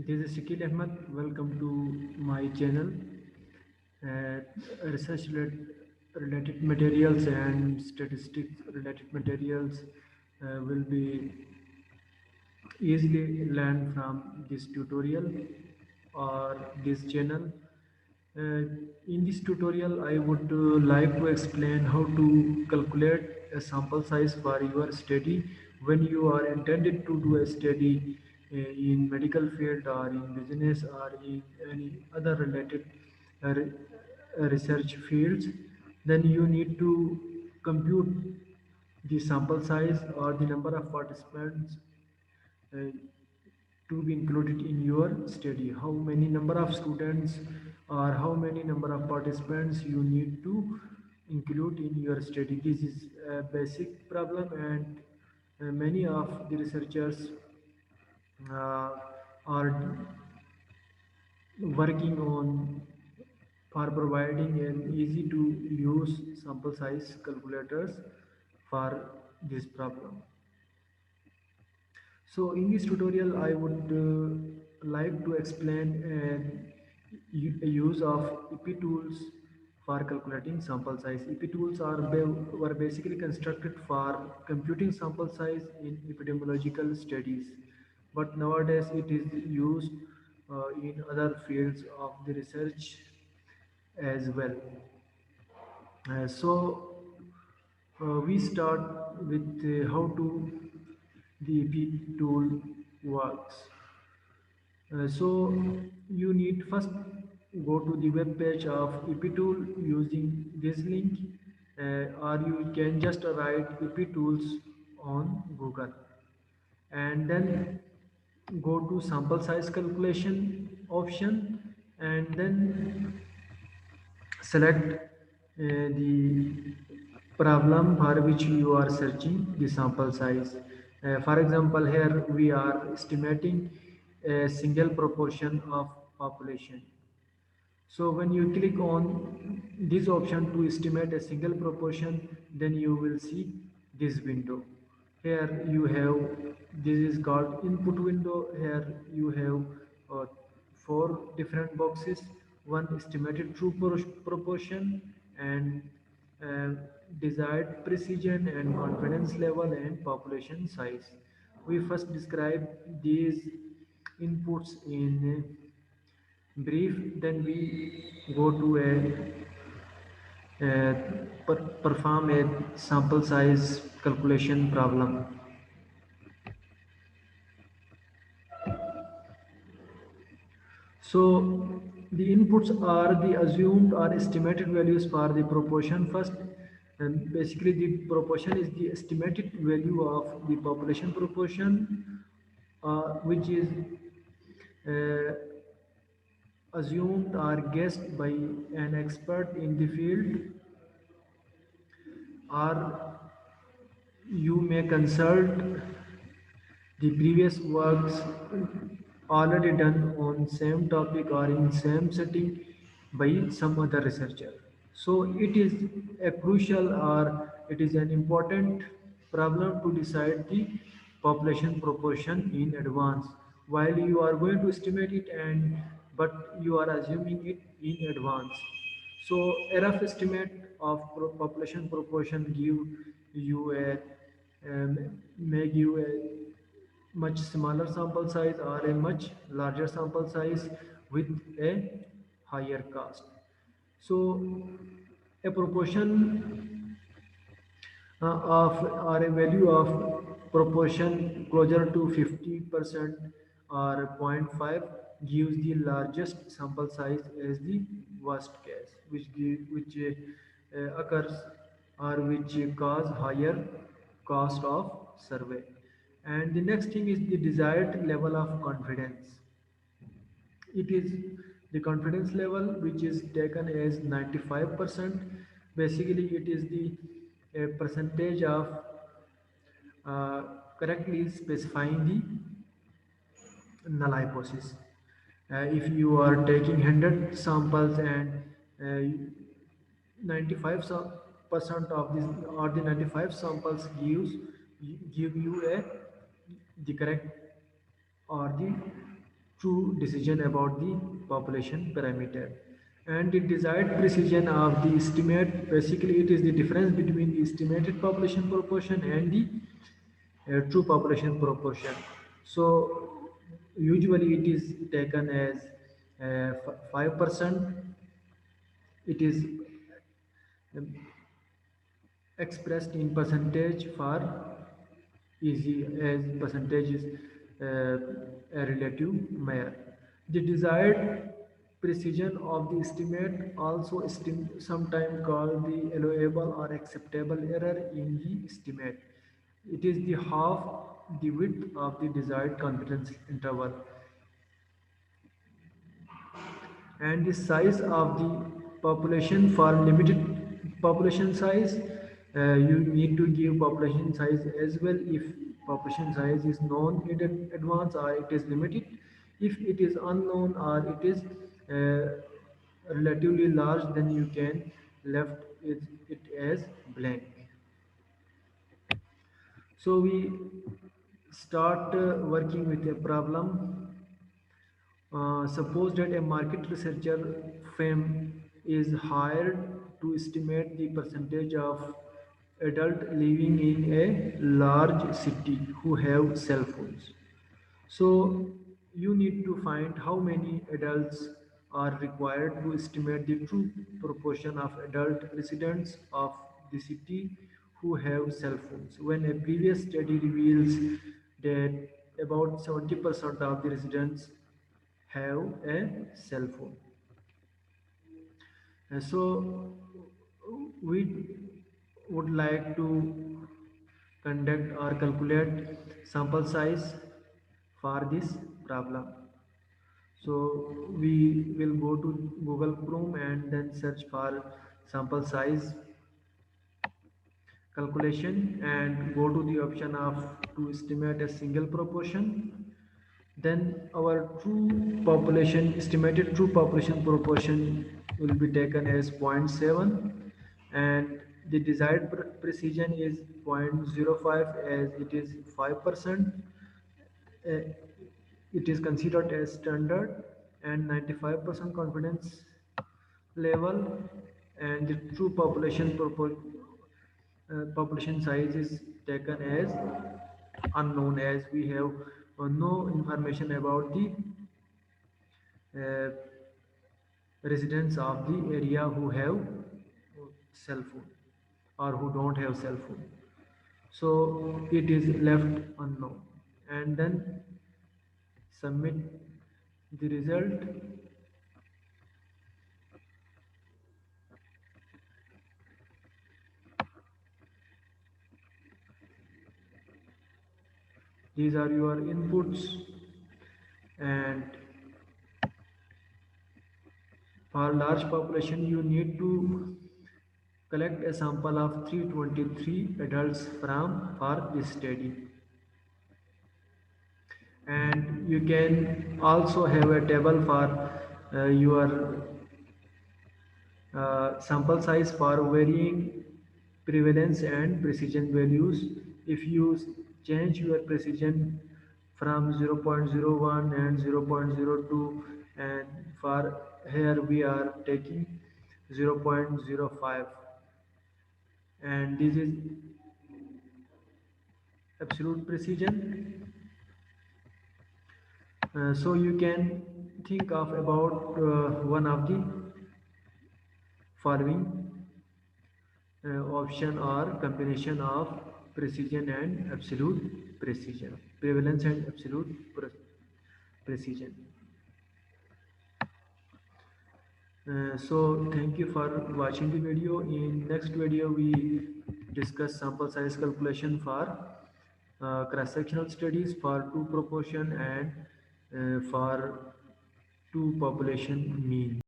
This is Shakil Ahmed. Welcome to my channel. Uh, Research related materials and statistics related materials will be easily learned from this tutorial or this channel. Uh, in this tutorial, I would like to explain how to calculate a sample size for your study when you are intended to do a study in medical field or in business or in any other related re- research fields. Then you need to compute the sample size or the number of participants uh, to be included in your study. How many number of students or how many number of participants you need to include in your study. This is a basic problem, and many of the researchers uh, are working on for providing an easy to use sample size calculators for this problem. So in this tutorial, I would like to explain a use of EP tools for calculating sample size. EP tools were basically constructed for computing sample size in epidemiological studies, but nowadays it is used in other fields of the research as well. We start with how to the EP tool works. So you need first go to the web page of EP tool using this link, or you can just write EP tools on Google, and then go to sample size calculation option, and then select the problem for which you are searching the sample size. For example, here we are estimating a single proportion of population. So when you click on this option to estimate a single proportion, then you will see this window. Here you have, this is called input window. Here you have four different boxes: one estimated true proportion, and uh, desired precision and confidence level, and population size. We first describe these inputs in brief, then we go to perform a sample size calculation problem. So the inputs are the assumed or estimated values for the proportion first, and basically the proportion is the estimated value of the population proportion, which is uh, assumed or guessed by an expert in the field, or you may consult the previous works already done on same topic or in same setting by some other researcher. So it is a crucial or it is an important problem to decide the population proportion in advance while you are going to estimate it, and but you are assuming it in advance. So a rough estimate of population proportion give you a may give a much smaller sample size or a much larger sample size with a higher cost. So a proportion of or a value of proportion closer to 50% or zero point 0.5 gives the largest sample size as the worst case, which occurs or which cause higher cost of survey. And the next thing is the desired level of confidence. It is the confidence level which is taken as 95%. Basically it is the percentage of uh, correctly specifying the null hypothesis. If you are taking 100 samples and 95 percent of this or the 95 samples give you a the correct or the true decision about the population parameter. And the desired precision of the estimate, basically it is the difference between the estimated population proportion and the true population proportion. So usually it is taken as 5%. It is um, expressed in percentage for easy, as percentage is a relative measure. The desired precision of the estimate, also sometimes called the allowable or acceptable error in the estimate. It is the half the width of the desired confidence interval. And the size of the population, for limited population size, you need to give population size as well if population size is known in advance or it is limited. If it is unknown or it is relatively large, then you can left it as blank. So we start working with a problem. Suppose that a market researcher firm is hired to estimate the percentage of adults living in a large city who have cell phones. So you need to find how many adults are required to estimate the true proportion of adult residents of the city who have cell phones. When a previous study reveals that about 70% of the residents have a cell phone. So we would like to conduct or calculate sample size for this problem. So we will go to Google Chrome and then search for sample size calculation and go to the option of to estimate a single proportion. Then our true population, estimated true population proportion will be taken as zero point 0.7, and the desired precision is 0.05, as it is 5%. Uh, it is considered as standard and 95% confidence level. And the true population size is taken as unknown, as we have no information about the uh, residents of the area who have cell phone or who don't have cell phone. So it is left unknown, and then submit the result. These are your inputs, and for large population you need to collect a sample of 323 adults from for this study. And you can also have a table for your sample size for varying prevalence and precision values. If you change your precision from 0.01 and 0.02, and for here we are taking 0.05, and this is absolute precision. So you can think of about one of the following option or combination of precision and absolute precision, prevalence and absolute precision. So thank you for watching the video. In next video we discuss sample size calculation for cross-sectional studies for two proportion and for two population mean.